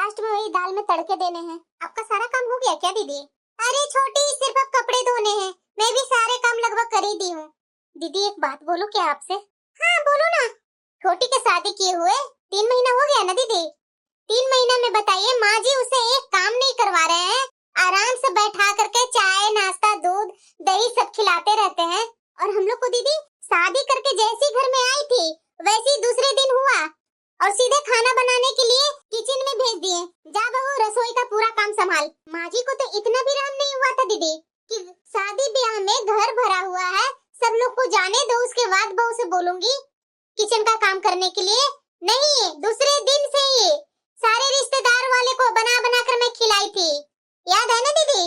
Last में वही दाल में तड़के देने हैं। आपका सारा काम हो गया क्या दीदी? अरे छोटी, सिर्फ अब कपड़े धोने हैं। मैं भी सारे काम लगभग कर ही दी हूँ। दीदी एक बात बोलो क्या आपसे? हाँ बोलो ना। छोटी के शादी किए हुए 3 महीना हो गया ना दीदी? 3 महीना में बताइए माँ जी उसे एक काम नहीं करवा रहे हैं। आराम से बैठा करके चाय नाश्ता दूध दही सब खिलाते रहते हैं। और हम लोग को दीदी शादी करके जैसी घर में आई थी वैसी दूसरे दिन हुआ और सीधे खाना बनाने के लिए किचन में भेज दिए। जा बहू रसोई का पूरा काम संभाल। माँ जी को तो इतना भी रहम नहीं हुआ था दीदी कि शादी ब्याह में घर भरा हुआ है, सब लोग को जाने दो, उसके बाद बहू से बोलूंगी किचन का काम करने के लिए। नहीं, दूसरे दिन से ही सारे रिश्तेदार वाले को बना बना कर मैं खिलाई थी, याद है ना दीदी?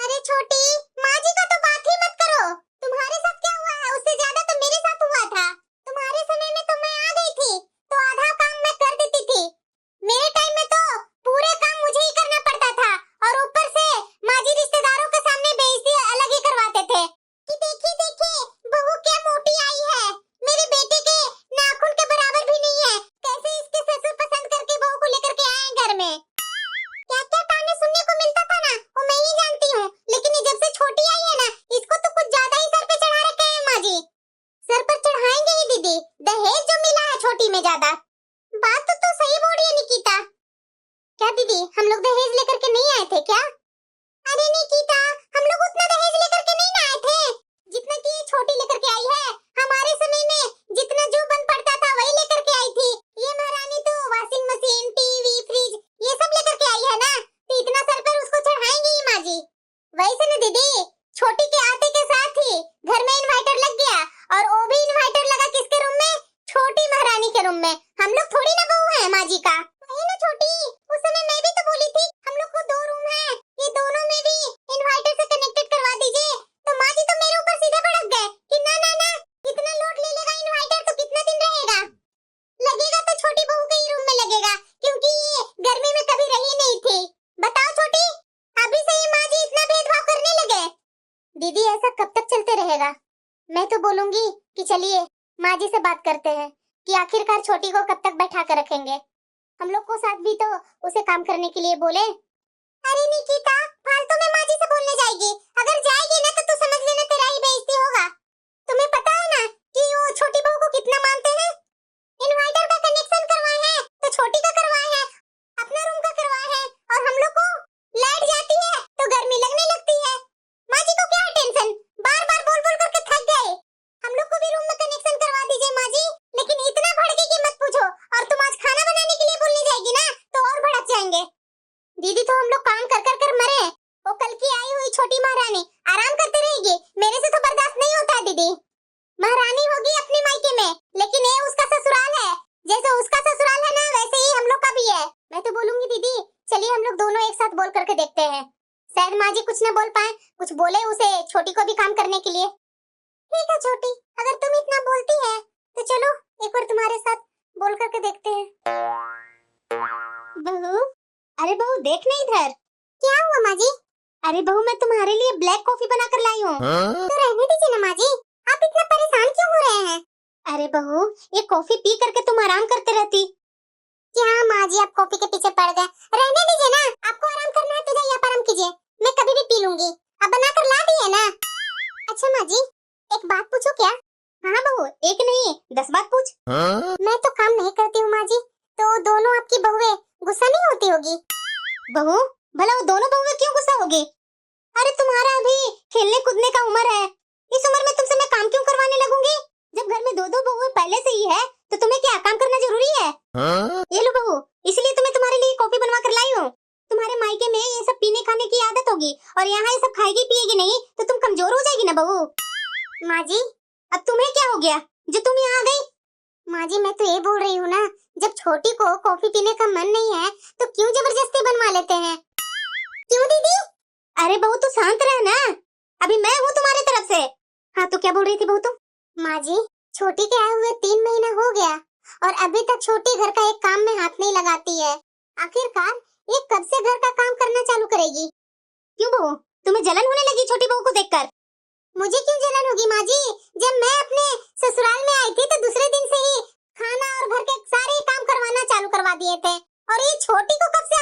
अरे छोटी, माँ जी का तो बात ही मत करो। तुम्हारे साथ क्या हुआ है उससे ज्यादा तो मेरे साथ हुआ था। तुम्हारे समय में तो मैं आ गई थी तो आधा काम मैं कर देती थी। मेरे टाइम में तो पूरे काम मुझे ही करना पड़ता था और ऊपर से माँ जी रिश्तेदारों के सामने बेइज्जती अलग ही करवाते थे कि देखिए देखिए बहू क्या मोटी आई है, मेरे बेटे के नाखून के बराबर भी नहीं है, कैसे इसके ससुर पसंद करके बहू को लेकर के आए घर में। क्या क्या ताने सुनने को मिलता था ना वो मैं ही जानती हूँ, लेकिन ये जब से छोटी आई है ना इसको तो कुछ ज्यादा ही सर पे चढ़ा रखे हैं माँ जी। सर पर चढ़ाएंगे ही दीदी, दहेज जो मिला है छोटी में ज्यादा। बात तो सही बोल रही है निकिता। क्या दीदी हम लोग दहेज लेकर के नहीं आए थे क्या? अरे निकिता, हम लोग उतना दहेज लेकर के नहीं आए थे जितना कि ये छोटी लेकर के आई है। हमारे समय में जितना जो बन पड़ता था वही लेकर के आई थी। ये महारानी तो वॉशिंग मशीन टीवी फ्रिज ये सब लेकर के आई है ना, तो इतना सर पर उसको चढ़ाएंगे ही माँ जी। वैसे ना दीदी छोटी के आते के साथ ही घर में इन्वर्टर लग गया और वो भी इन्वर्टर लगा किसके रूम में? छोटी महारानी के रूम में। हम लोग थोड़ी ना बहू है माँ जी का। वही ना छोटी, उस समय मैं भी तो बोली थी हम लोग को 2 रूम है, ये दोनों में भी इन्वर्टर से कनेक्टेड करवा दीजिए। तो माँ जी तो मेरे ऊपर सीधे भड़क गए कि ना ना ना, इतना लोड ले लेगा इन्वर्टर तो कितना दिन रहेगा? लगेगा तो छोटी बहू के ही रूम में लगेगा क्योंकि ये गर्मी में कभी रही नहीं थी। बताओ छोटी, अभी से ही माँ जी इतना भेदभाव करने लगे? दीदी ऐसा कब तक चलते रहेगा? मैं तो बोलूंगी कि चलिए माँ जी से बात करते हैं कि आखिरकार छोटी को कब तक बैठा कर रखेंगे। हम लोग को साथ भी तो उसे काम करने के लिए बोले। अरे निकिता, फालतू में माँ जी से बोलने जाएगी। अगर जाएगी ना तो तू समझ लेना तेरा ही बेइज्जती होगा। तुम्हें पता है ना कि वो छोटी बहू को कितना मानते हैं? इन्वर्टर का कनेक्शन करवाए हैं तो छोटी का करवाए हैं, अपना रूम का करवाए हैं और हम लोग को लाइट जाती है तो गर्मी लगने लगती है। माँ जी को क्या टेंशन, बार बार बोल बोल करके थक गए। हम लोग को भी रूम में कनेक्शन करवा दीजिए माँ जी, लेकिन इतना भड़के की मत पूछो। और तुम आज खाना बनाने के लिए बोलने जाएगी ना तो और भड़क जाएंगे। दीदी तो हम लोग काम कर कर मरे, वो कल की आई हुई छोटी महारानी आराम करते रहेगी, मेरे से तो बर्दाश्त नहीं होता है दीदी। महारानी होगी अपने मायके में, लेकिन ये उसका ससुराल है, जैसे उसका ससुराल है ना वैसे ही हम लोग का भी है। मैं तो बोलूंगी दीदी चलिए हम लोग दोनों एक साथ बोल करके देखते हैं, शायद माँ जी कुछ न बोल पाए, कुछ बोले उसे छोटी को भी काम करने के लिए। ठीक है छोटी, अगर तुम इतना बोलती है तो चलो एक बार तुम्हारे साथ बोल करके देखते हैं। बहू, अरे बहू देख ना इधर। क्या हुआ माँ जी? अरे बहू मैं तुम्हारे लिए ब्लैक कॉफी बना कर लाई हूँ। तो रहने दीजिए ना माँ जी, आप इतना परेशान क्यों हो रहे हैं? अरे बहू ये कॉफी पी करके तुम आराम करते रहती। क्या माँ जी आप कॉफी के पीछे पड़ गए? रहने दीजिए ना, आपको आराम करना है तो जाइए आराम कीजिए, मैं कभी भी पी लूंगी। आप बना कर ला दिए ना। अच्छा माँ जी एक बात पूछूं क्या? हाँ बहू, एक नहीं 10 बात पूछ। मैं तो काम नहीं करती हूँ माँ जी, तो दोनों आपकी बहुएं गुस्सा नहीं होती होगी? बहू भला वो दोनों बहुएं क्यों गुस्सा होगी? अरे तुम्हारा अभी खेलने कूदने का उम्र है, इस उम्र में तुमसे मैं काम क्यों करवाने लगूंगी? जब घर में 2 बहुएं पहले से ही है तो तुम्हें क्या काम करना जरूरी है? ये लो बहू, इसलिए तुम्हें तुम्हारे लिए कॉफी बनवा कर लाई हूँ। तुम्हारे मायके में ये सब पीने खाने की आदत होगी और यहाँ ये सब खाएगी पिएगी नहीं तो तुम कमजोर हो जाएगी ना बहू। माँ जी अब तुम्हें क्या हो गया जो तुम यहाँ आ गई? माँ जी मैं तो ये बोल रही हूँ ना, जब छोटी को कॉफी पीने का मन नहीं है तो क्यों जबरदस्ती बनवा लेते हैं? क्यों दीदी? अरे बहू तू शांत रह ना, अभी मैं हूँ तुम्हारी तरफ से। हाँ तो क्या बोल रही थी बहू तुम? माँ जी छोटी के आए हुए 3 महीना हो गया और अभी तक छोटी घर का एक काम में हाथ नहीं लगाती है। आखिरकार ये कब से घर का काम करना चालू करेगी? क्यों बहू तुम्हें जलन होने लगी छोटी बहू को देखकर? मुझे क्यों जलन होगी माँ जी, जब मैं अपने ससुराल में आई थी तो दूसरे दिन से ही खाना और घर के सारे काम करवाना चालू करवा दिए थे और ये छोटी को कब से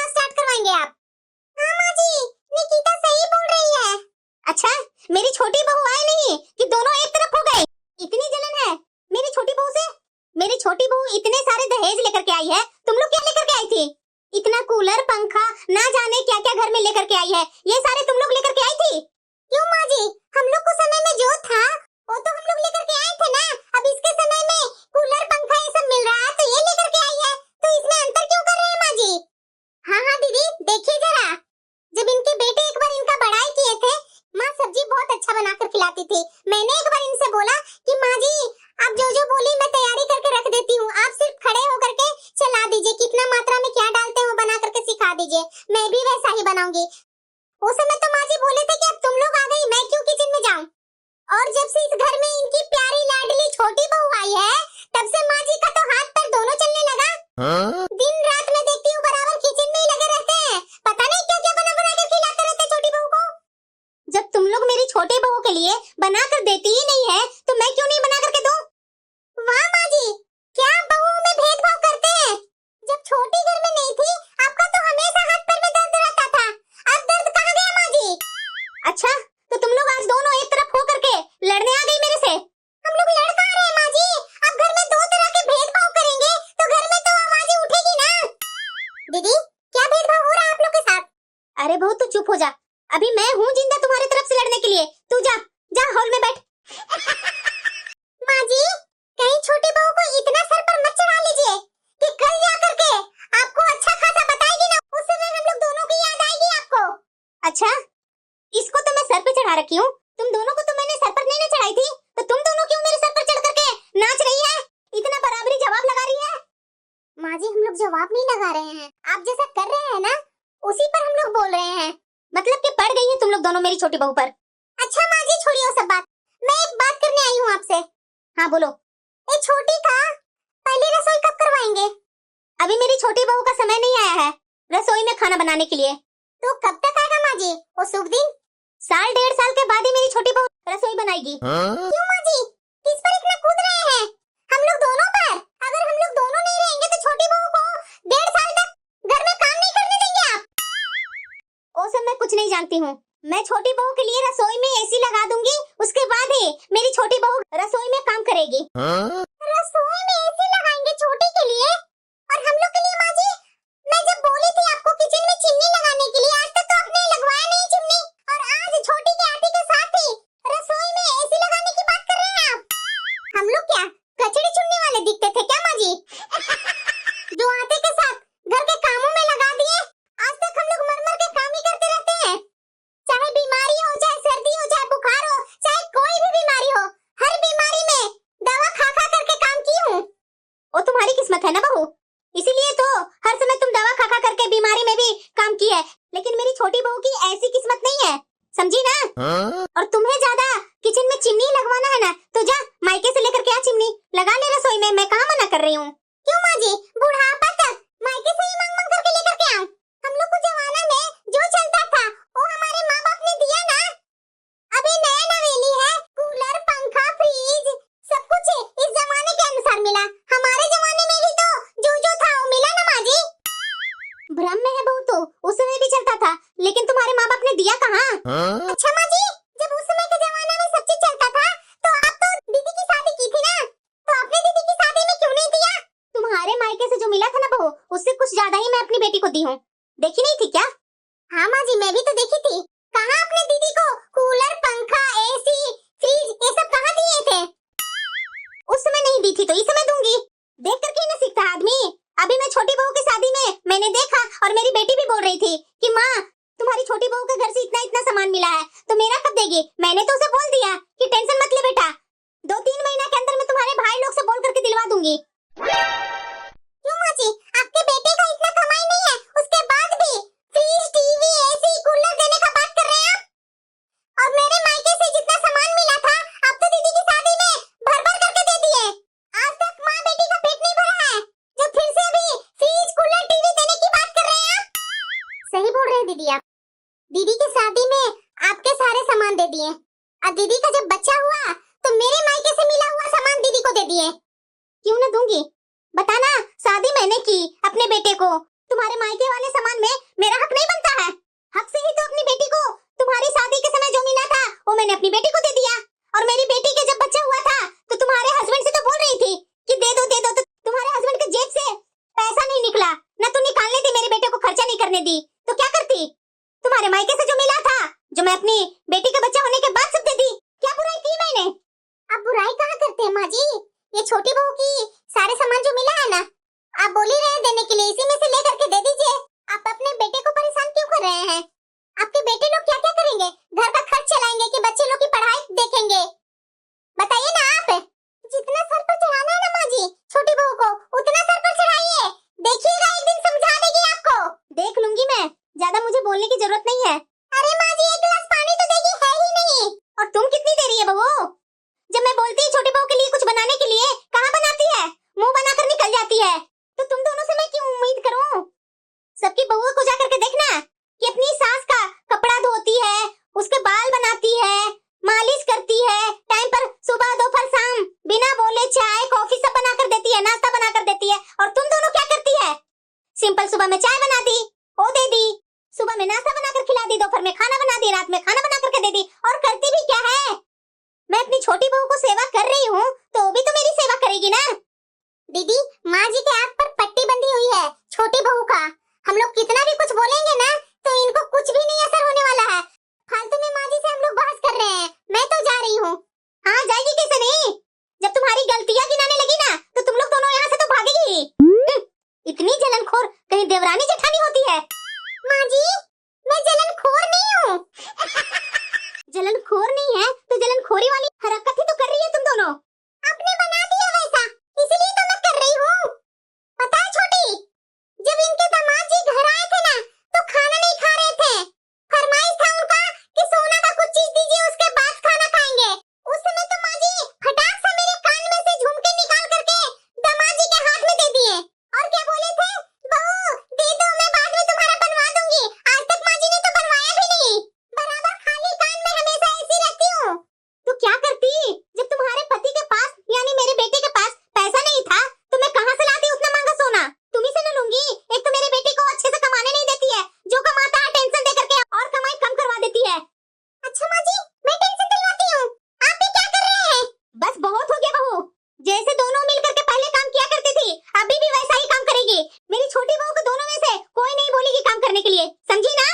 छोटी बहू इतने सारे दहेज लेकर के आई है, तुम लोग क्या लेकर के आई थी? इतना कूलर पंखा ना जाने क्या क्या घर में लेकर के आई है, ये सारे तुम लोग लेकर के आई थी? क्यों माँ जी, हम लोग को समय में जो था वो तो हम लोग लेकर के आए थे ना। अब इसके समय में कूलर पंखा ये सब मिल रहा है तो ये लेकर के आई है, तो इसमें अंतर क्यों कर रहे हैं माँ जी? हाँ हाँ दीदी, देखिए जरा, जब इनके बेटे एक बार इनका बड़ाई किए थे, माँ सब्जी बहुत अच्छा बनाकर खिलाती थी। मैंने एक बार इनसे बोला कि माँ जी आप जो जो बोली मैं तैयारी करके रख देती हूँ, आप सिर्फ खड़े होकर के चला दीजिए, कितना मात्रा में क्या डालते हो बना करके सिखा दीजिए, मैं भी वैसा ही बनाऊंगी। उस समय तो माँ जी बोले थे कि अब तुम लोग आ गई, मैं क्यों किचन में जाऊं। और जब से इस घर में इनकी प्यारी लाडली छोटी बहू आई है, तब से माँ जी का तो हाथ पैर दोनों चलने लगा। दिन रात मैं देखती हूँ बराबर किचन में ही लगे रहते हैं, पता नहीं क्या क्या बना बना कर खिलाते रहते छोटी बहू को। जब तुम लोग मेरी छोटी बहू के लिए बना कर देती ही नहीं है तो मैं क्यों नहीं बना करके दूं? वाह माँ जी, क्या बहुओं में भेदभाव करते हैं। जब छोटी घर में नहीं थी आपका तो हमेशा हाथ पैर में दर्द रहता था, अब दर्द कहाँ गया माँ जी? अच्छा तो तुम लोग आज दोनों एक तरफ हो करके लड़ने आ गई मेरे से? हम लोग लड़ कहाँ रहे हैं माँ जी, अब घर में दो तरह के भेदभाव करेंगे तो घर में तो आवाजें उठेगी ना। दीदी क्या भेदभाव हो रहा है आप लोग के साथ? अरे बहू तू चुप हो जा, अभी मैं हूँ जिंदा तुम्हारी तरफ से लड़ने के लिए, तू जा जा हॉल में बैठ। माँ जी कहीं छोटी बहू को इतना सर पर मत चढ़ा लीजिए कि कल जा करके आपको अच्छा खासा बताएगी ना, उस समय हम लोग दोनों की याद आएगी आपको। अच्छा इसको तो मैं सर पे चढ़ा रखी हूँ, तुम दोनों को तो मैंने सर पर नहीं ना चढ़ाई थी, तो तुम दोनों क्यों मेरे सर पर चढ़ करके नाच रही है, इतना बराबरी जवाब लगा रही है? माँ जी हम लोग जवाब नहीं लगा रहे हैं, आप जैसा कर रहे हैं ना उसी पर हम लोग बोल रहे हैं, मतलब कि पड़ गई है तुम लोग दोनों मेरी छोटी बहू पर। अच्छा माँ जी छोड़िए सब बात, मैं एक बात करने आई हूँ आपसे। हाँ बोलो। ए छोटी का पहली रसोई कब करवाएंगे? अभी मेरी छोटी बहू का समय नहीं आया है रसोई में खाना बनाने के लिए। तो कब तक आएगा माँ जी वो शुभ दिन? साल डेढ़ साल के बाद ही मेरी छोटी बहू रसोई बनाएगी। क्यों माँ जी, किस पर इतना कूद रहे हैं? हम लोग दोनों पर, अगर हम लोग दोनों नहीं रहेंगे तो छोटी बहू को डेढ़ साल तक घर में काम नहीं करने देंगे आप? ओ सब मैं कुछ नहीं जानती हूँ, मैं छोटी बहू के लिए रसोई में एसी लगा दूंगी, उसके बाद ही मेरी छोटी बहू रसोई में काम करेगी। रसोई में एसी लगाएंगे छोटी के लिए और हम लोग के लिए? माँ जी मैं जब बोली थी आपको किचन में चिमनी लगाने के लिए, आज तक तो आपने लगवाया नहीं चिमनी, और आज छोटी के आते के साथ ही रसोई में एसी लगाने की बात कर रहे हैं आप? हम लोग क्या कचड़ी चुनने वाले दिखते थे क्या माँ जी? जो आते के साथ घर के कामों में लगा दिए, आज तक हम लोग मर मर के काम ही करते रहते हैं, चाहे बीमारी हो, चाहे सर्दी हो, चाहे बुखार हो, चाहे कोई भी बीमारी हो, हर बीमारी में दवा खा खा करके काम की हूँ। वो तुम्हारी किस्मत है ना बहू, इसीलिए तो हर समय तुम दवा खा खा करके बीमारी में भी काम की है, लेकिन मेरी छोटी बहू की ऐसी किस्मत नहीं है, समझी ना? और तुम्हें ज्यादा किचन में चिमनी लगवाना है ना, तो जा मायके से लेकर के आ चिमनी लगा ले रसोई में, मैं कहाँ मना कर रही हूँ। क्यों माँ जी, बुढ़ापा तक मायके से ही मांग मांग करके लेकर के आऊं? हम लोग को जमाना में जो चलता था वो हमारे माँ बाप ने दिया ना, अभी नया नवेली है, कूलर पंखा फ्रिज सब कुछ इस जमाने के अनुसार मिला, हमारे जमाने में भी तो जो जो था वो मिला ना माँ जी। भ्रम में है बहू तो, उस समय भी चलता था, लेकिन तुम्हारे माँ बाप ने दिया कहाँ? अच्छा माँ जी, जब उस समय के जमाना में सब चीज चलता था तो आप तो दीदी की शादी की थी ना, तो आपने दीदी की शादी में क्यों नहीं दिया? तुम्हारे मायके से जो मिला था ना बहू, उससे कुछ ज्यादा ही मैं अपनी बेटी को दी हूँ, देखी नहीं थी क्या? हाँ माँ जी मैं भी तो देखी थी, कहाँ आपने दीदी को कूलर पंखा एसी फ्रिज ये सब कहाँ दिए थे? उस समय नहीं दी थी तो इस समय दूंगी, देख करके ना सीखता आदमी। अभी मैं छोटी बहू की शादी में मैंने देखा और मेरी बेटी भी बोल रही थी कि माँ तुम्हारी छोटी बहू के घर से इतना इतना सामान मिला है तो मेरा कब देगी? मैंने तो उसे बोल दिया कि टेंशन मत ले बेटा, 2-3 महीना के अंदर मैं तुम्हारे भाई लोग से बोल करके दिलवा दूंगी। क्यों माँ जी, आपके बेटे का इतना कमाई नहीं है, उसके बाद भी फ्रिज टीवी एसी कूलर देने का बात कर रहे हैं आप? और मेरे मायके से जितना सामान मिला था आप तो दीदी की शादी में भर भर करके दे दिए, आज तक माँ बेटी का पेट नहीं भरा है, जो फिर से अभी फ्रिज कूलर टीवी देने की बात कर रहे हैं आप? सही बोल रहे हैं दीदी आप, दीदी की शादी में आपके सारे सामान दे दिए, अब दीदी का जब बच्चा हुआ तो मेरे मायके से मिला हुआ सामान दीदी को दे दिए। क्यों ना दूंगी, बताना, शादी मैंने की अपने बेटे को, तुम्हारे मायके वाले सामान में मेरा हक नहीं बनता है? हक से ही तो अपनी बेटी को तुम्हारी शादी के समय जो मिला था वो मैंने अपनी बेटी को दे दिया, और मेरी बेटी के जब बच्चा हुआ था तो तुम्हारे हस्बैंड से तो बोल रही थी कि दे दो, तो करते हैं माँ जी? ये छोटी बहू की सारे सामान जो मिला है ना, आप बोल ही रहे हैं देने के लिए, इसी में से ले करके दे दीजिए। आप अपने बेटे को परेशान क्यों कर रहे हैं? आपके बेटे लोग क्या क्या करेंगे? घर का खर्च चलाएंगे कि बच्चे लोग की पढ़ाई देखेंगे? बताइए ना आप। जितना सर पर चढ़ाना है ना माँ जी छोटी बहू को, उतना सर पर चढ़ाइए। देखिएगा एक दिन समझा देगी आपको। देख लूंगी मैं, ज्यादा मुझे बोलने की जरूरत नहीं है। अरे माँ जी एक गिलास पानी तो देगी है ही नहीं। और तुम कितनी देरी है बहू? जब मैं बोलती हूँ छोटी बहू के लिए कुछ बनाने के लिए, कहाँ बनाती है? मुंह बनाकर निकल जाती है। तो तुम दोनों से मैं क्यों उम्मीद करूँ? सबकी बहुओं को जा करके देखना कि अपनी सास का कपड़ा धोती है, उसके बाल बनाती है, मालिश करती है, टाइम पर सुबह दोपहर शाम बिना बोले चाय कॉफी सब बनाकर देती है, नाश्ता बनाकर देती है। और तुम दोनों क्या करती है? सिंपल सुबह में चाय बना दी, वो दे दी, सुबह में नाश्ता बनाकर खिला दी, दोपहर में खाना बना दी, रात में खाना बना करके दे दी। और करती भी क्या है? मैं अपनी छोटी बहू को सेवा कर रही हूँ तो भी तो मेरी सेवा करेगी ना। दीदी माँ जी के आँख पर पट्टी बंधी हुई है छोटी बहू का। हम लोग कितना भी कुछ बोलेंगे ना तो इनको कुछ भी नहीं असर होने वाला है। फालतू में माँ जी से हम लोग बहस कर रहे हैं। मैं तो जा रही हूँ। हाँ जाएगी कैसे नहीं? जब तुम्हारी गलतियाँ गिनाने लगी ना तो तुम लोग दोनों यहाँ से तो भागेगी। इतनी जलनखोर कहीं देवरानी जेठानी होती है। माँ जी मैं जलनखोर नहीं हूँ। जलनखोर नहीं है तो जलनखोरी वाली हरकत ही तो कर रही है तुम दोनों। आपने बना दिया वैसा, इसलिए तो मैं कर रही हूँ। पता है छोटी, जब इनके दामाद जी घर आए थे ना तो खाना नहीं खा रहे थे। फरमाइश था उनका कि सोना का कुछ चीज दीजिए उसके बाद खाना खाएंगे। उस समय तो माँ जी फटाक से मेरे कान में से झुमके निकाल करके दामाद जी के हाथ में दे दिए। और क्या बोले थे? बहू दे दो मैं बाद में तुम्हारा बनवा दूंगी। आज तक माँ जी ने तो बनवाया भी नहीं। बराबर खाली कान में हमेशा ऐसी रहती हूँ। तो क्या करती जब तुम्हारे पति के पास यानी मेरे बेटे के पास पैसा नहीं था तो मैं कहाँ से लाती उतना महंगा सोना? तुम्ही से न लूंगी। एक तो मेरे बेटे को अच्छे से कमाने नहीं देती है, जो कमाता है टेंशन दे करके और कमाई कम करवा देती है। अच्छा माँ जी मैं टेंशन दिलवाती हूँ, आप भी क्या कर रहे हैं? बस बहुत हो गया बहू, जैसे दोनों मिल करके पहले काम किया करती थी अभी भी वैसा ही काम करेगी। मेरी छोटी बहू को दोनों में से कोई नहीं बोलेगी काम करने के लिए, समझी ना?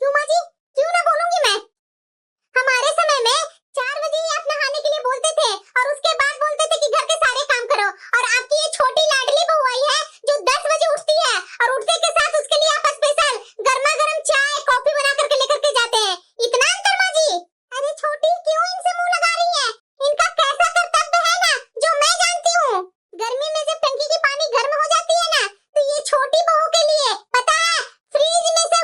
क्यों माँ जी क्यों ना बोलूंगी मैं? हमारे समय में 4 बजे ही आप नहाने के लिए बोलते थे और उसके बाद बोलते थे कि घर के सारे काम करो। और आपकी ये छोटी लाडली बहू आई है जो 10 बजे उठती है और उठते के साथ उसके लिए आप स्पेशल गर्मा गर्म चाय कॉफी बना करके लेकर के जाते हैं। इतना अंतर माँ जी? अरे छोटी क्यों इनसे मुंह लगा रही है? इनका कैसा कर्तव्य है ना जो मैं जानती हूँ। गर्मी में जब टंकी की पानी गर्म हो जाती है ना तो ये छोटी बहू के लिए पता है फ्रिज में से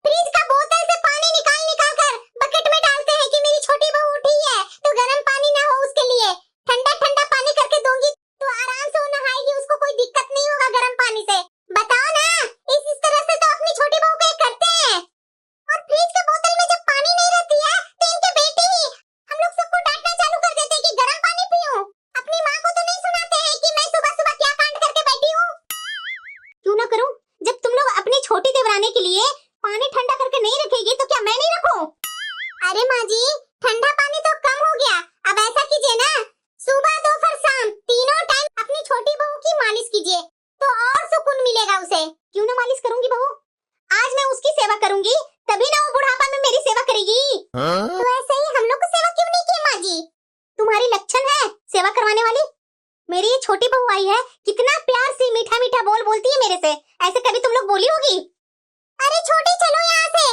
फ्रिज का बोतल से पानी निकाल निकाल कर बकेट में डालते हैं कि मेरी छोटी बहू उठी है तो गर्म पानी ना हो उसके लिए ठंडा ठंडा पानी करके दूंगी तो आराम से वो नहाएगी, उसको कोई दिक्कत नहीं होगा गर्म पानी से। बताओ ना इस तरह से तो अपनी छोटी बहू को करते हैं। और फ्रिज के बोतल में जब पानी नहीं रहती है तो इनके बेटे ही हम लोग सबको डांटना चालू कर देते हैं कि गर्म पानी पीऊं। अपनी माँ को तो नहीं सुनाते हैं कि मैं सुबह सुबह क्या कांड करके बैठी हूँ। क्यों ना करूं? जब तुम लोग अपनी छोटी देवरानी के लिए पानी ठंडा करके नहीं रखेगी तो क्या मैं नहीं रखूं? अरे माँ जी ठंडा पानी तो कम हो गया, अब ऐसा कीजिए ना सुबह दोपहर शाम तीनों टाइम अपनी छोटी बहू की मालिश कीजिए तो और सुकून मिलेगा उसे। क्यों ना मालिश करूंगी बहू, आज मैं उसकी सेवा करूंगी तभी ना वो बुढ़ापा में मेरी सेवा करेगी। तो ऐसे ही हम लोग को सेवा क्यों नहीं की माँ जी? तुम्हारी लक्षण है सेवा करवाने वाली। मेरी ये छोटी बहू आई है कितना प्यार से मीठा मीठा बोल बोलती है मेरे से, ऐसे कभी तुम लोग बोली होगी? अरे छोटी चलो यहाँ से,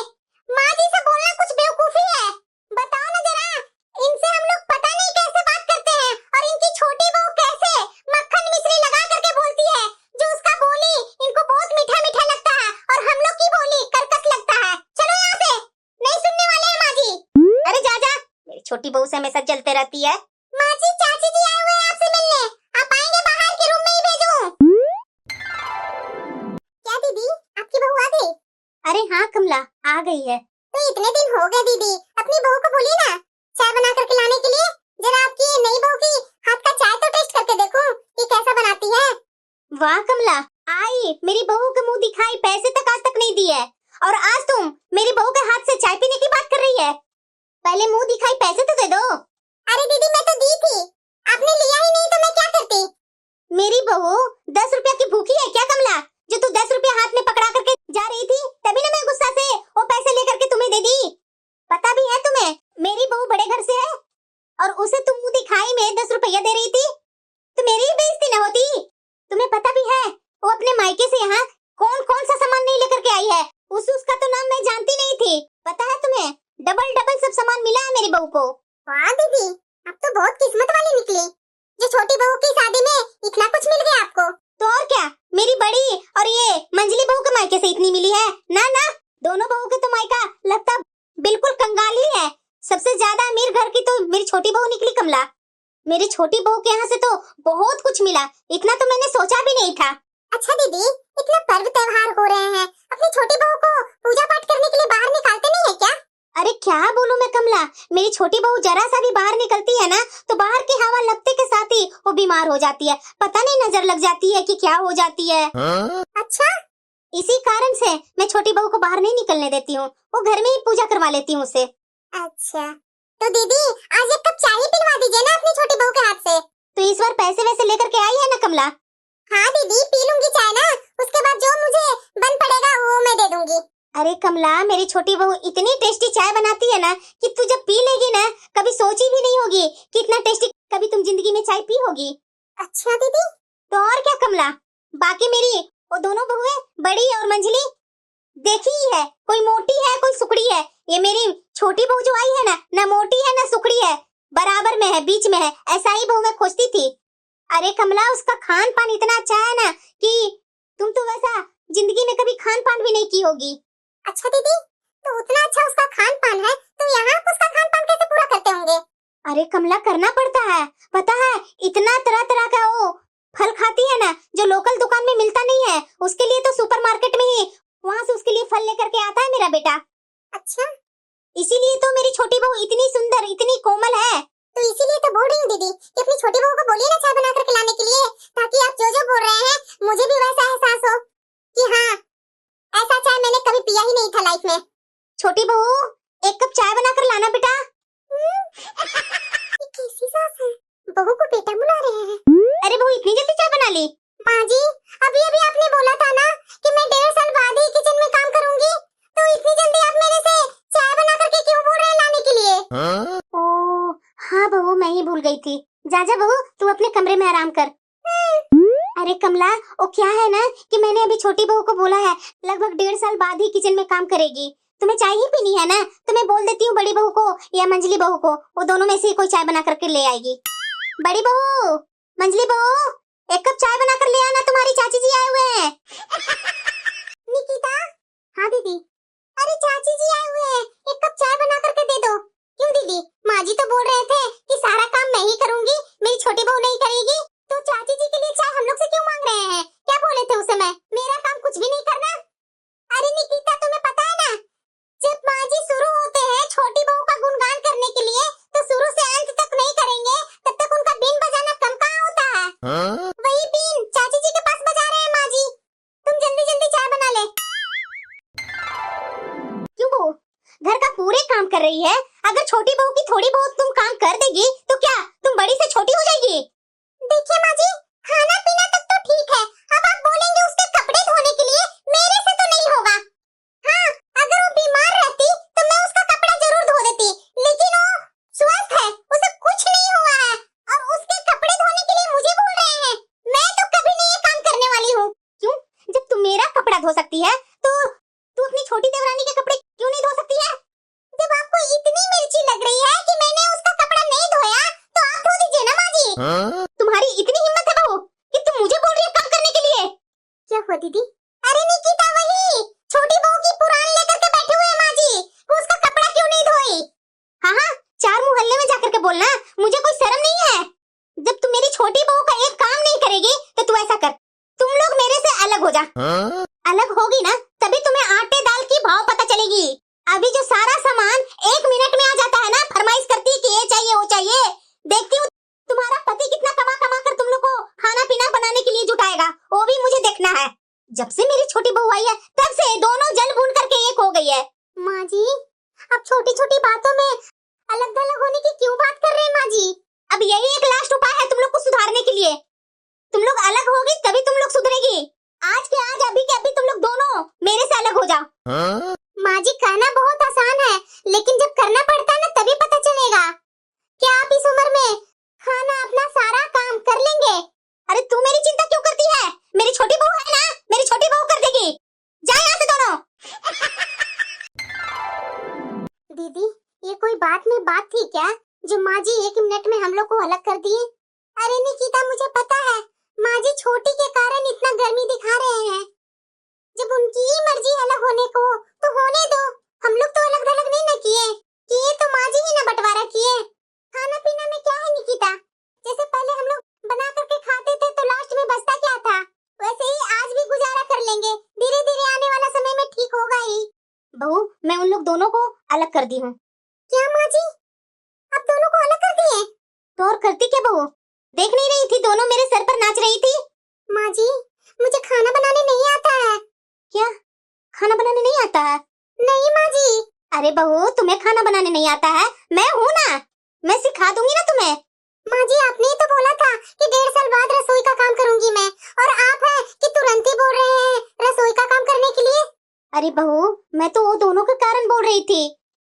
माँ जी से बोलना कुछ बेवकूफी है। बताओ ना जरा इनसे हम लोग पता नहीं कैसे बात करते हैं और इनकी छोटी बहू कैसे मक्खन मिश्री लगा करके बोलती है जो उसका बोली इनको बहुत मीठा मीठा लगता है और हम लोग की बोली कर्कश लगता है। चलो यहाँ से, नहीं सुनने वाले हैं माँ जी। अरे जा जा, मेरी छोटी बहू से हमेशा जलते रहती है। माँ जी चाची जी आए हुए हैं आपसे मिलने, आप आएंगे बाहर के रूम में ही भेजूं। क्या दीदी आपकी बहू आ गई? अरे हाँ कमला आ गई है। तो इतने दिन हो गए दीदी, अपनी बहू को बोलिए ना चाय बना करके लाने के लिए। जरा आपकी नई बहू की हाथ का चाय तो टेस्ट करके देखो ये कैसा बनाती है। वाह कमला आई, मेरी बहू के मुंह दिखाई पैसे तक आज तक नहीं दिए और आज तुम मेरी बहू के हाथ से चाय पीने की बात कर रही है। पहले मुंह दिखाई पैसे तो दे दो। अरे दीदी मैं तो दी थी, आपने लिया ही नहीं तो मैं क्या करती? मेरी बहू 10 रुपया की भूखी है क्या कमला, जो तू 10 रुपया हाथ में पकड़ा करके जा रही थी तभी ना मैं गुस्सा से वो पैसे लेकर के तुम्हें दे दी। पता भी है तुम्हें मेरी बहू बड़े घर से है और उसे तुम मुंह दिखाई में 10 रुपया बहू को। वाह दीदी, आप तो बहुत किस्मत वाली निकली, जो छोटी बहू की शादी में इतना कुछ मिल गया आपको। तो और क्या, मेरी बड़ी और ये मंजली बहू के मायके से इतनी मिली है ना। ना, दोनों बहू के तो मायका लगता बिल्कुल कंगाल ही है। सबसे ज्यादा अमीर घर की तो मेरी छोटी बहू निकली कमला। मेरी छोटी बहू के यहाँ से तो बहुत कुछ मिला, इतना तो मैंने सोचा भी नहीं था। अच्छा दीदी, इतने पर्व त्योहार हो रहे हैं, अपनी छोटी बहू को पूजा पाठ करने के लिए बाहर निकालते नहीं है क्या? अरे क्या बोलूं मैं कमला, मेरी छोटी बहू जरा सा भी बाहर निकलती है ना तो बाहर की हवा लगते के साथ ही वो बीमार हो जाती है। पता नहीं नजर लग जाती है कि क्या हो जाती है। अच्छा, इसी कारण से मैं छोटी बहू को बाहर नहीं निकलने देती हूँ, वो घर में ही पूजा करवा लेती हूँ उसे। अच्छा, तो दीदी आज एक कप चाय पिलवा दीजिए ना अपनी छोटी बहू के हाथ से। तो इस बार पैसे वैसे लेकर के आई है ना कमला? हाँ दीदी, पी लूंगी चाय ना, उसके बाद जो मुझे बन पड़ेगा वो मैं दे दूंगी। अरे कमला, मेरी छोटी बहू इतनी टेस्टी चाय बनाती है ना कि तू जब पी लेगी ना कभी सोची भी नहीं होगी कि इतना टेस्टी कभी तुम जिंदगी में चाय पी होगी। अच्छा दीदी, तो और क्या कमला, बाकी मेरी वो दोनों बहुएं बड़ी और मंजली देखी ही है, कोई मोटी है कोई सुकड़ी है। ये मेरी छोटी बहू जो आई है ना मोटी है ना सुकड़ी है, बराबर में है, बीच में है, ऐसा ही बहू मैं खोजती थी। अरे कमला, उसका खान पान इतना अच्छा है ना कि तुम तो वैसा जिंदगी में कभी खान पान भी नहीं की होगी। अच्छा दीदी, तो उतना अच्छा उसका खान पान है तो यहाँ उसका खान पान कैसे पूरा करते होंगे? अरे कमला, करना पड़ता है, पता है इतना तरह तरह का वो फल खाती है ना जो लोकल दुकान में मिलता नहीं है, उसके लिए तो सुपरमार्केट में ही वहाँ से उसके लिए फल लेकर के आता है मेरा बेटा। अच्छा, इसीलिए तो मेरी छोटी बहू इतनी सुंदर इतनी कोमल है। तो इसीलिए तो बोल रही हूँ दीदी कि अपनी छोटी बहू को बोलिए ना चाय बनाकर खिलाने के लिए, ताकि आप जो जो बोल रहे हैं मुझे भी वैसा एहसास हो कि हाँ, ऐसा चाय मैंने कभी पिया ही नहीं था लाइफ में। छोटी बहू, एक कप चाय बनाकर लाना बेटा। ये कैसी सास है, बहू को बेटा बुला रहे हैं। अरे बहू, इतनी जल्दी चाय बना ली? माँ जी, अभी अभी आपने बोला था ना कि मैं 1.5 साल बाद ही किचन में काम करूंगी, तो इतनी जल्दी आप मेरे से चाय बना करके क्यों बोल रहे हैं लाने के लिए? ओह हाँ बहू, मैं ही भूल गई थी। जा जा बहू, तू अपने कमरे में आराम कर। अरे कमला, वो क्या है ना कि मैंने अभी छोटी बहू को बोला है लगभग 1.5 साल बाद ही किचन में काम करेगी। तुम्हें चाय ही पीनी है ना तो मैं बोल देती हूँ बड़ी बहू को या मंजली बहू को, वो दोनों में से कोई चाय बना करके ले आएगी। बड़ी बहू, मंजली बहू, एक कप चाय बनाकर ले आना, तुम्हारी चाची जी आए हुए हैं। निकिता। हाँ दीदी। अरे चाची जी आए हुए हैं, एक कप चाय बना करके दे दो। क्यों दीदी, माँ जी तो बोल रहे थे कि सारा काम मैं ही करूंगी, मेरी छोटी बहू नहीं करेगी, तो चाची जी के लिए चाय हम लोग से क्यों मांग रहे हैं? क्या बोले थे उस समय, मेरा काम कुछ भी नहीं करना? अरे निकिता, तुम्हें पता है ना, जब माँ जी शुरू होते हैं छोटी बहू का गुणगान करने के लिए तो शुरू से अंत तक नहीं करेंगे तब तक उनका बीन बजाना कम कहाँ होता है। वही बीन चाची जी के पास बजा रहे हैं माँ जी, तुम जल्दी जल्दी चाय बना ले। क्यों बहू, घर का पूरे काम कर रही है, अगर छोटी बहू की थोड़ी बहुत तुम काम कर देगी तो क्या तुम बड़ी से छोटी हो जाएगी? देखिए माँ जी, खाना पीना तक तो ठीक है, अब आप बोलेंगे उसके कपड़े धोने के लिए, मेरे से तो नहीं होगा। हाँ, अगर वो बीमार रहती तो मैं उसका कपड़ा जरूर धो देती, लेकिन वो स्वस्थ है, उसे कुछ नहीं हुआ है और उसके कपड़े धोने के लिए मुझे बोल रहे हैं। मैं तो कभी नहीं ये काम करने वाली हूँ। क्यों, जब तुम मेरा कपड़ा धो सकती है तो तू अपनी छोटी देवरानी के कपड़े क्यों नहीं धो सकती है? जब आपको इतनी मिर्ची लग रही है कि मैंने उसका कपड़ा नहीं धोया तो आप धो दीजिए ना माँ जी। तुम्हारी इतनी हिम्मत है बहू कि तुम मुझे बोल रही है काम करने के लिए? क्या हुआ दीदी? अरे निकिता, वही छोटी बहू की पुराण लेकर के बैठे हुए हैं माँ जी, वो उसका कपड़ा क्यों नहीं धोई? हाँ हाँ, 4 मोहल्ले में जाकर के बोलना, मुझे कोई शर्म नहीं है। जब तुम मेरी छोटी बहू का एक काम नहीं करेगी तो तू ऐसा कर, तुम लोग मेरे से अलग हो जा। अलग होगी ना तभी तुम्हें आटे दाल की भाव पता चलेगी। अभी जो सारा सामान 1 मिनट में आ जाता है ना, फरमाइश करती है कि ये चाहिए वो चाहिए, देखती हूँ तुम्हारा पति कितना कमा कमा कर तुम लोग को खाना पीना बनाने के लिए जुटाएगा, वो भी मुझे देखना है। जब से मेरी छोटी बहू आई है तब से दोनों जल भून करके एक हो गई है। माँ जी, अब छोटी छोटी बातों में अलग थलग होने की क्यों बात कर रहे हैं माँ जी? अब यही एक लास्ट उपाय है तुम लोग को सुधारने के लिए, तुम लोग अलग होगी तभी तुम लोग सुधरेगी। आज के आज अभी के अभी तुम लोग दोनों मेरे से अलग हो जाओ। माँ जी, कहना बहुत आसान है लेकिन जब करना पड़ता है ना तभी पता चलेगा। क्या आप इस उम्र में खाना अपना सारा काम कर लेंगे? अरे तू मेरी चिंता क्यों करती है, मेरी छोटी बहू है ना, मेरी छोटी बहू कर देगी। जा यहाँ से दोनों। दीदी, ये कोई बात में बात थी क्या माँ जी 1 मिनट में हम लोग को अलग कर दिए। अरे निकिता मुझे पता है माँ जी छोटी के कारण इतना गर्मी दिखा रहे हैं। जब उनकी ही मर्जी अलग होने को तो होने दो। हम लोग तो अलग अलग नहीं ना किए तो माँ जी ही ना बंटवारा किए। खाना पीना में क्या है निकिता, जैसे पहले हम लोग बना करके खाते थे तो लास्ट में बचता क्या था, वैसे ही आज भी गुजारा कर लेंगे। धीरे धीरे आने वाला समय में ठीक होगा ही। बहू मैं उन लोग दोनों को अलग कर दी हूँ। क्या माँ जी आप दोनों को अलग कर दिए? तो और करती क्या बहू, देख नहीं रही थी दोनों मेरे सर पर नाच रही थी। माँ जी मुझे खाना बनाने नहीं आता है। क्या खाना बनाने नहीं आता है? नहीं माँ जी। अरे बहू तुम्हें खाना बनाने नहीं आता है, मैं हूँ ना, मैं सिखा दूंगी ना तुम्हें। माँ जी आपने ही तो बोला था कि 1.5 साल बाद रसोई का काम करूंगी मैं, और आप हैं कि तुरंत ही बोल रहे हैं रसोई का काम करने के लिए। अरे बहू मैं तो वो दोनों के कारण बोल रही थी,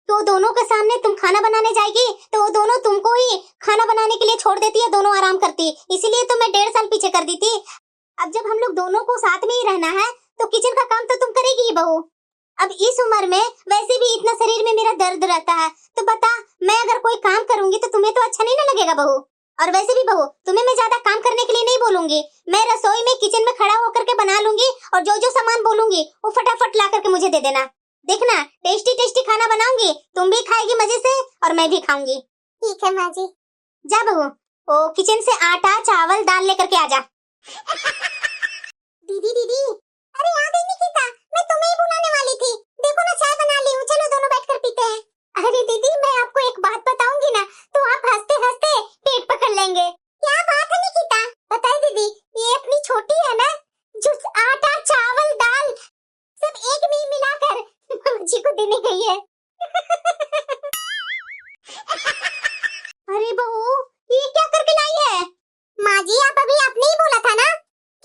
तो दोनों के सामने तुम खाना बनाने जाएगी तो वो दोनों तुमको ही खाना बनाने के लिए छोड़ देती है, दोनों आराम करती, इसीलिए तो मैं 1.5 साल पीछे कर दी थी। अब जब हम लोग दोनों को साथ में ही रहना है तो किचन का काम तो तुम करेगी ही बहू। अब इस उम्र में वैसे भी इतना शरीर में मेरा दर्द रहता है, तो बता मैं अगर कोई काम करूंगी तो तुम्हें तो अच्छा नहीं ना लगेगा बहू। और वैसे भी बहू तुम्हें मैं ज्यादा काम करने के लिए नहीं बोलूंगी, मैं रसोई में किचन में खड़ा होकर के बना लूंगी और जो जो सामान बोलूंगी वो फटाफट ला करके मुझे दे देना। देखना टेस्टी टेस्टी खाना बनाऊंगी, तुम भी खाएगी मजे से और मैं भी खाऊंगी। ठीक है माँ जी। जा बहू ओ किचन से आटा चावल दाल लेकर के आ जा। दीदी दीदी अरे आ गई निकिता, मैं तुम्हें ही बुलाने वाली थी। देखो ना चाय बना ली हूँ, चलो दोनों बैठकर पीते हैं। अरे दीदी मैं आपको एक बात बताऊंगी ना तो आप हंसते हंसते पेट पकड़ लेंगे। क्या बात है निकिता? बताए दीदी ये अपनी छोटी है ना जो आटा चावल दाल सब एक में ही मिलाकर जी को देने गई है। अरे बहू ये क्या करके लाई है? माँ जी आप अभी आपने ही बोला था ना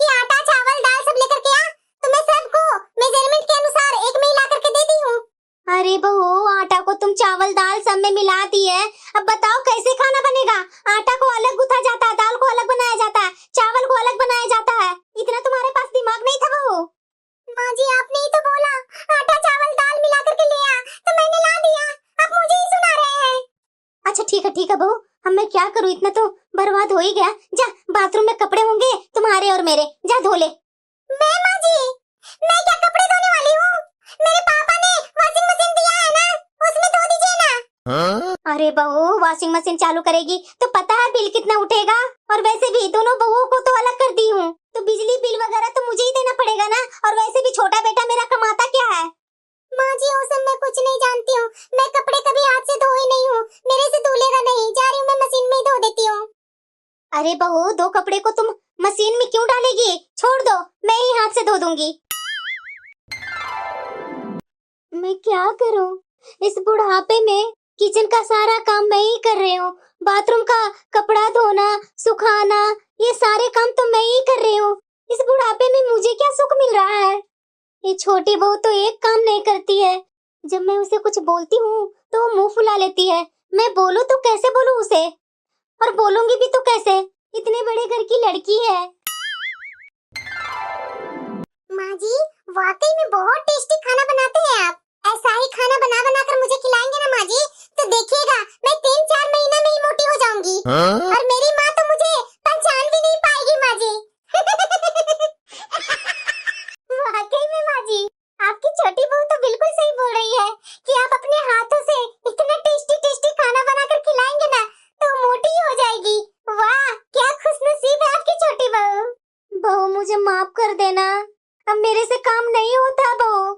कि आटा चावल दाल सब लेकर के आ, तो मैं सबको मेजरमेंट के अनुसार एक में ही ला करके दे दी हूँ। अरे बहू आटा को तुम चावल दाल सब में मिला दी है, अब बताओ कैसे खाना बनेगा? आटा को अलग गूथा जाता है, दाल को अलग बनाया जाता है, चावल को अलग बनाया जाता है, इतना तुम्हारे पास दिमाग नहीं था बहू? माँ जी आपने ही तो बोला आटा चावल दाल मिला करके ले आ, तो मैंने ला दिया, आप मुझे ही सुना रहे हैं। अच्छा ठीक है बहू, अब मैं क्या करूँ, इतना तो बर्बाद हो ही गया। जा बाथरूम में कपड़े होंगे तुम्हारे और मेरे, जा धो ले। मैं माँ जी मैं क्या कपड़े धोने वाली हूँ, मेरे पापा ने वॉशिंग मशीन दिया है ना उसमें धो दीजिए ना। अरे बहू वॉशिंग मशीन चालू करेगी तो पता है बिल कितना उठेगा, और वैसे भी दोनों बहुओं को तो अलग कर दी हूँ तो बिजली बिल वगैरह तो मुझे ही देना पड़ेगा ना, और वैसे भी छोटा बेटा मेरा कमाता क्या है। माँ जी वो सब मैं कुछ नहीं जानती हूँ, मैं कपड़े कभी हाथ से धोई नहीं हूँ, मेरे से धुलेगा नहीं, जा रही हूँ मैं मशीन में ही धो देती हूँ। अरे बहू 2 कपड़े को तुम मशीन में क्यों डालेगी, छोड़ दो मैं ही हाथ से धो दूंगी। मैं क्या करूँ इस बुढ़ापे में, किचन का सारा काम मैं ही कर रही हूँ, बाथरूम का कपड़ा धोना सुखाना ये सारे काम तो मैं ही कर रही हूँ, इस बुढ़ापे में मुझे क्या सुख मिल रहा है। ये छोटी बहू तो एक काम नहीं करती है, जब मैं उसे कुछ बोलती हूँ तो वो मुंह फुला लेती है, मैं बोलूँ तो कैसे बोलूँ उसे, और बोलूंगी भी तो कैसे, इतने बड़े घर की लड़की है। माँ जी वाकई में बहुत टेस्टी खाना बनाते हैं आप, ऐसा ही खाना बना बना कर मुझे खिलाएंगे ना माँ जी तो देखिएगा मैं 3-4 महीने में ही मोटी हो जाऊंगी। और मेरी माँ तो मुझे पहचान भी नहीं पाएगी माँ जी। वाकई में माँ जी आपकी छोटी बहू तो बिल्कुल सही बोल रही है कि आप अपने हाथों से इतना टेस्टी टेस्टी खाना बनाकर खिलाएंगे ना तो मोटी हो जाएगी। वाह क्या खुशनसीब है आपकी छोटी बहू। बहू मुझे माफ कर देना, अब मेरे से काम नहीं होता बहू।